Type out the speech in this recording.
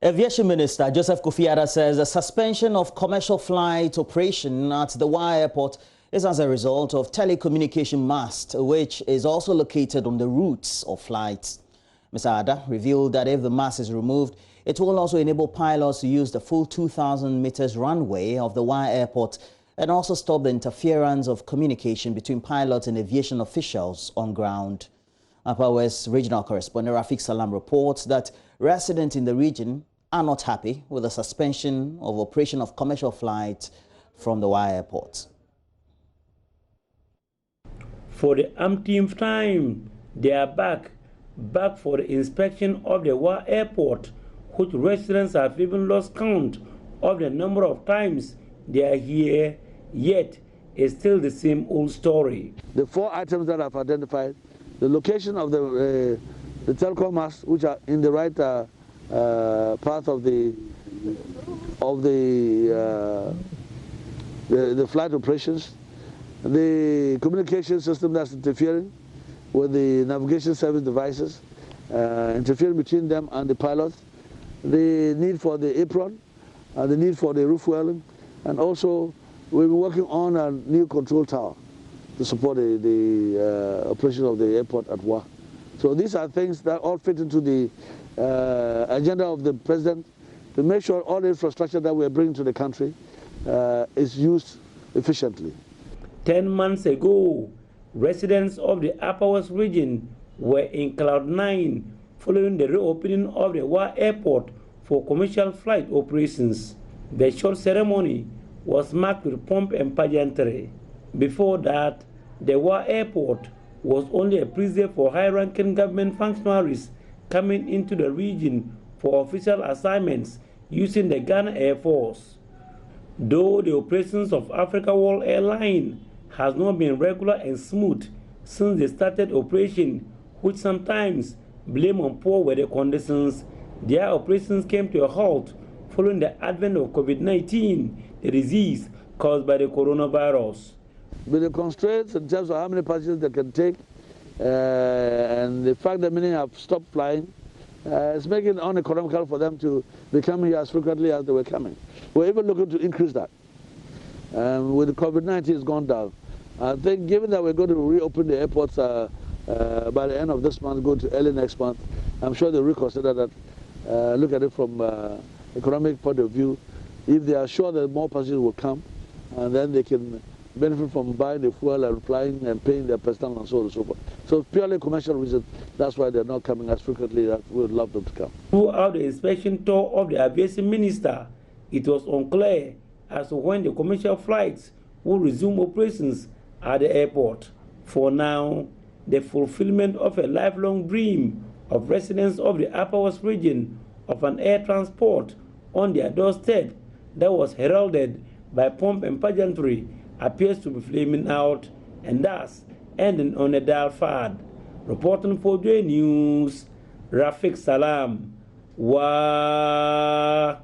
Aviation Minister Joseph Kofi Adda says the suspension of commercial flight operation at the Wa Airport is as a result of telecommunication mast, which is also located on the routes of flights. Mr. Adda revealed that if the mast is removed, it will also enable pilots to use the full 2,000 meters runway of the Wa Airport and also stop the interference of communication between pilots and aviation officials on ground. Upper West Regional Correspondent Rafiq Salam reports that residents in the region are not happy with the suspension of operation of commercial flights from the Wa Airport. For the umpteenth time, they are back for the inspection of the Wa Airport, which residents have even lost count of the number of times they are here, yet it's still the same old story. The 4 items that I've identified: the location of the Telecom mast, which are in the right path of the flight operations, the communication system that's interfering with the navigation service devices, interfering between them and the pilots, the need for the apron, the need for the roof welling, and also we've been working on a new control tower to support the operation of the airport at Wa. So these are things that all fit into the agenda of the president to make sure all the infrastructure that we're bringing to the country is used efficiently. 10 months ago, residents of the Upper West region were in cloud 9 following the reopening of the Wa Airport for commercial flight operations. The short ceremony was marked with pomp and pageantry. Before that, the Wa Airport was only a preserve for high-ranking government functionaries coming into the region for official assignments using the Ghana Air Force. Though the operations of Africa World Airline has not been regular and smooth since they started operation, which sometimes blame on poor weather conditions, their operations came to a halt following the advent of COVID-19, the disease caused by the coronavirus. With the constraints in terms of how many passengers they can take, and the fact that many have stopped flying, it's making it uneconomical for them to be coming here as frequently as they were coming. We're even looking to increase that. With the COVID-19, it's gone down. I think given that we're going to reopen the airports by the end of this month, go to early next month, I'm sure they'll reconsider that, look at it from economic point of view. If they are sure that more passengers will come, and then they can benefit from buying the fuel and flying and paying their personnel and so on and so forth. So purely commercial reasons, that's why they're not coming as frequently as we would love them to come. Throughout the inspection tour of the aviation minister, it was unclear as to when the commercial flights will resume operations at the airport. For now, the fulfillment of a lifelong dream of residents of the Upper West region of an air transport on their doorstep that was heralded by pomp and pageantry appears to be flaming out, and thus ending on a dull fad. Reporting for JoyNews, Rafiq Salam, Wa.